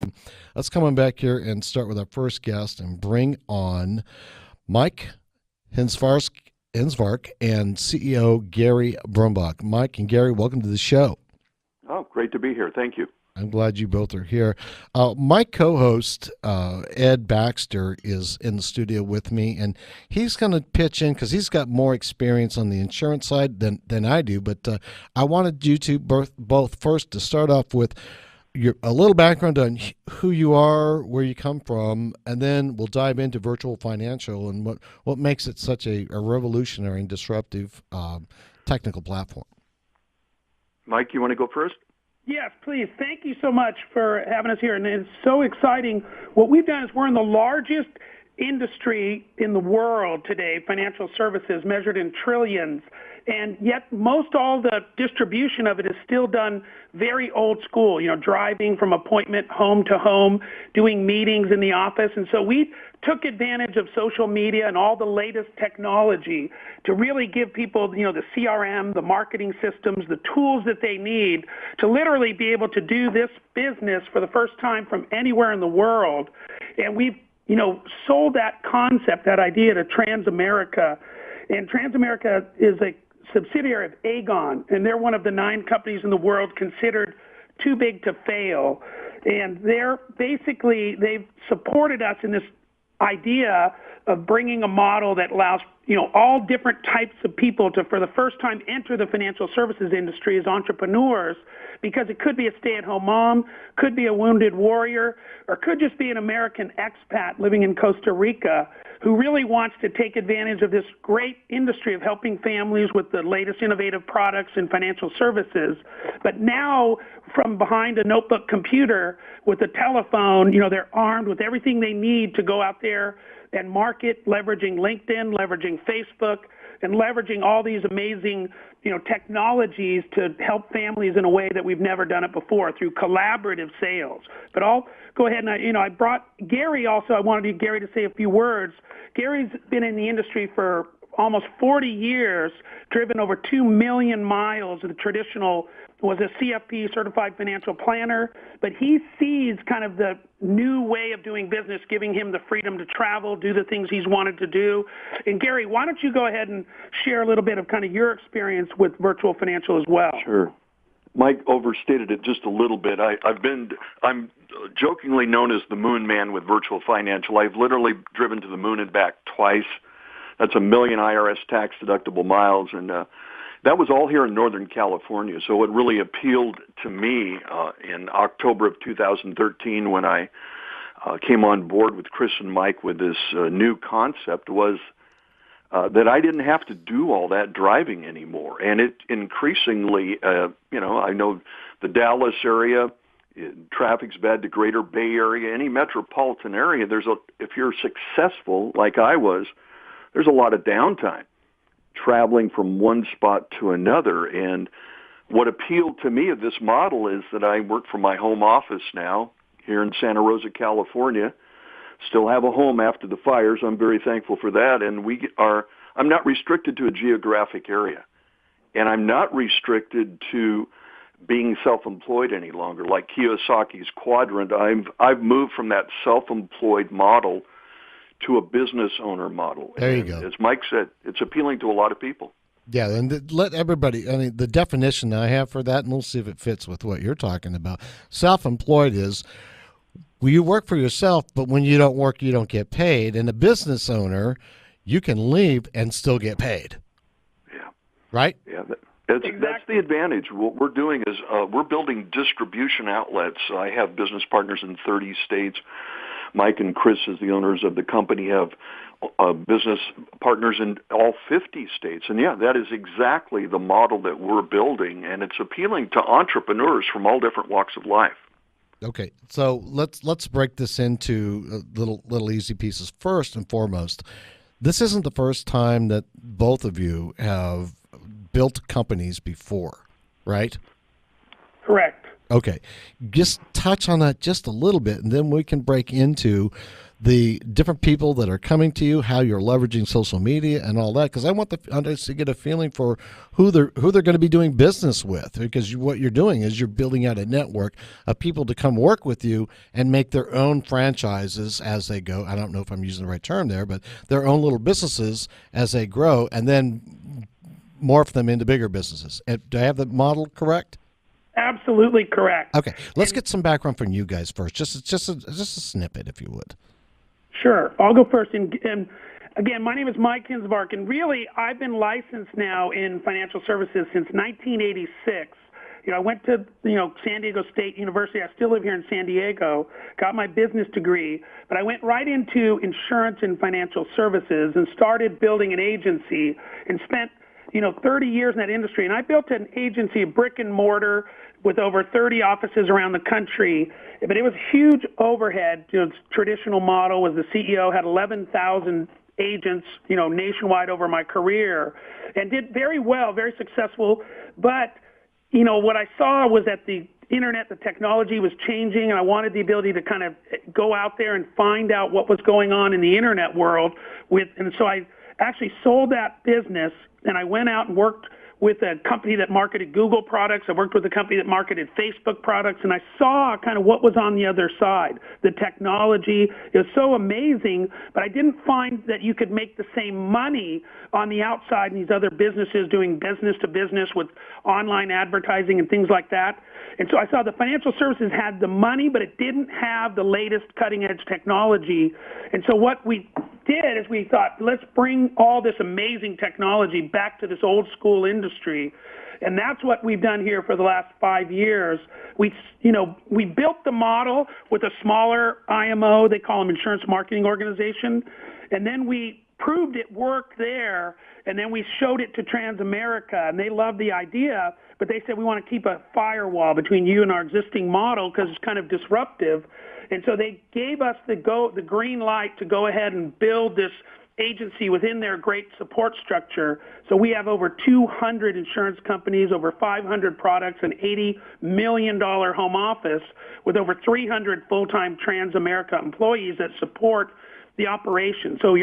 system. Let's come on back here and start with our first guest and bring on Mike Hinsvark and CEO Gary Baumbach. Mike and Gary, welcome to the show. Oh, great to be here. Thank you. I'm glad you both are here. My co-host, Ed Baxter, is in the studio with me, and he's going to pitch in because he's got more experience on the insurance side than I do. But I wanted you to both first to start off with a little background on who you are, where you come from, and then we'll dive into virtual financial and what makes it such a revolutionary and disruptive technical platform. Mike, you want to go first? Yes, please. Thank you so much for having us here. And it's so exciting. What we've done is we're in the largest industry in the world today, financial services, measured in trillions. And yet most all the distribution of it is still done very old school, driving from appointment home to home, doing meetings in the office. And so we took advantage of social media and all the latest technology to really give people, the CRM, the marketing systems, the tools that they need to literally be able to do this business for the first time from anywhere in the world. And we've, sold that concept, that idea to Transamerica. And Transamerica is a subsidiary of Aegon, and they're one of the 9 companies in the world considered too big to fail. And they've supported us in this idea of bringing a model that allows, all different types of people to, for the first time, enter the financial services industry as entrepreneurs, because it could be a stay-at-home mom, could be a wounded warrior, or could just be an American expat living in Costa Rica who really wants to take advantage of this great industry of helping families with the latest innovative products in financial services. But now, from behind a notebook computer with a telephone, they're armed with everything they need to go out there and market, leveraging LinkedIn, leveraging Facebook, and leveraging all these amazing, technologies to help families in a way that we've never done it before through collaborative sales. But I'll go ahead and I brought Gary also. I wanted Gary to say a few words. Gary's been in the industry for almost 40 years, driven over 2 million miles of the traditional, was a CFP, Certified Financial Planner, but he sees kind of the new way of doing business, giving him the freedom to travel, do the things he's wanted to do. And Gary, why don't you go ahead and share a little bit of kind of your experience with virtual financial as well? Sure. Mike overstated it just a little bit. I'm jokingly known as the Moon Man with virtual financial. I've literally driven to the moon and back twice. That's 1 million IRS tax deductible miles, and that was all here in Northern California. So what really appealed to me in October of 2013 when I came on board with Chris and Mike with this new concept was that I didn't have to do all that driving anymore. And it increasingly, I know the Dallas area, traffic's bad, the greater Bay Area, any metropolitan area, if you're successful like I was, there's a lot of downtime traveling from one spot to another. And what appealed to me of this model is that I work from my home office now here in Santa Rosa, California. Still have a home after the fires. I'm very thankful for that. And I'm not restricted to a geographic area. And I'm not restricted to being self-employed any longer. Like Kiyosaki's quadrant, I've moved from that self-employed model to a business owner model. There you go. As Mike said, it's appealing to a lot of people. Yeah, and let everybody, the definition I have for that, and we'll see if it fits with what you're talking about. Self-employed is, you work for yourself, but when you don't work, you don't get paid. And a business owner, you can leave and still get paid. Yeah. Right? Yeah, that's the advantage. What we're doing is we're building distribution outlets. I have business partners in 30 states. Mike and Chris, as the owners of the company, have business partners in all 50 states. And yeah, that is exactly the model that we're building, and it's appealing to entrepreneurs from all different walks of life. Okay, so let's break this into little easy pieces. First and foremost, this isn't the first time that both of you have built companies before, right? Correct. Okay, just touch on that just a little bit, and then we can break into the different people that are coming to you, how you're leveraging social media and all that, because I want the audience to get a feeling for who they're going to be doing business with, because what you're doing is you're building out a network of people to come work with you and make their own franchises as they go. I don't know if I'm using the right term there, but their own little businesses as they grow, and then morph them into bigger businesses. Do I have the model correct? Absolutely correct. Okay, let's get some background from you guys first. Just a snippet, if you would. Sure. I'll go first. And again, my name is Mike Hinsvark, and really, I've been licensed now in financial services since 1986. I went to San Diego State University. I still live here in San Diego. Got my business degree, but I went right into insurance and financial services and started building an agency and spent 30 years in that industry. And I built an agency, a brick and mortar, with over 30 offices around the country. But it was huge overhead. Its traditional model was the CEO had 11,000 agents, nationwide over my career, and did very well, very successful. But, what I saw was that the internet, the technology was changing, and I wanted the ability to kind of go out there and find out what was going on in the internet world. And so I actually sold that business, and I went out and worked with a company that marketed Google products. I worked with a company that marketed Facebook products, and I saw kind of what was on the other side. The technology is so amazing, but I didn't find that you could make the same money on the outside in these other businesses doing business to business with online advertising and things like that. And so I saw the financial services had the money, but it didn't have the latest cutting-edge technology. And so what we did is we thought, let's bring all this amazing technology back to this old school industry. And that's what we've done here for the last 5 years. We built the model with a smaller IMO, they call them insurance marketing organization. And then we proved it worked there. And then we showed it to Transamerica, and they loved the idea, but they said, we want to keep a firewall between you and our existing model because it's kind of disruptive. And so they gave us the green light to go ahead and build this agency within their great support structure. So we have over 200 insurance companies, over 500 products, an $80 million home office with over 300 full-time Transamerica employees that support the operation. So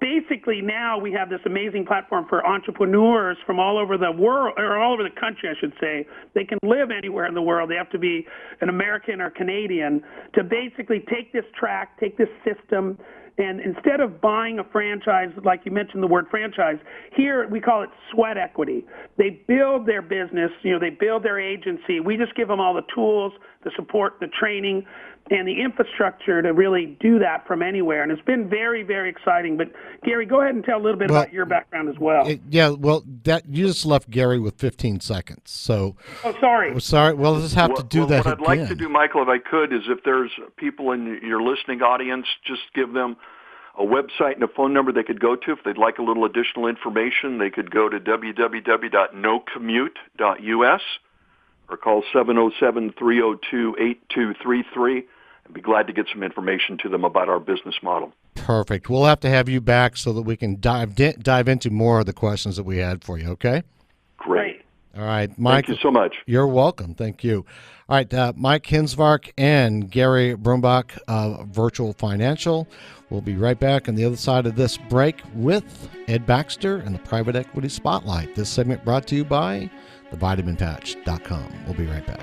basically now we have this amazing platform for entrepreneurs from all over the world, or all over the country, I should say. They can live anywhere in the world. They have to be an American or Canadian to basically take this track, take this system, and instead of buying a franchise, like you mentioned the word franchise, here we call it sweat equity. They build their business, they build their agency. We just give them all the tools, the support, the training, and the infrastructure to really do that from anywhere. And it's been very, very exciting. But Gary, go ahead and tell a little bit about your background as well. That you just left Gary with 15 seconds. So, sorry. Sorry. Well, let's just have to do that What again. I'd like to do, Michael, if I could, is if there's people in your listening audience, just give them a website and a phone number they could go to. If they'd like a little additional information, they could go to www.nocommute.us or call 707-302-8233. I'd be glad to get some information to them about our business model. Perfect. We'll have to have you back so that we can dive into more of the questions that we had for you, okay? Great. All right, Mike. Thank you so much. You're welcome. Thank you. All right, Mike Hinsvark and Gary Baumbach of Virtual Financial. We'll be right back on the other side of this break with Ed Baxter and the Private Equity Spotlight. This segment brought to you by thevitaminpatch.com. We'll be right back.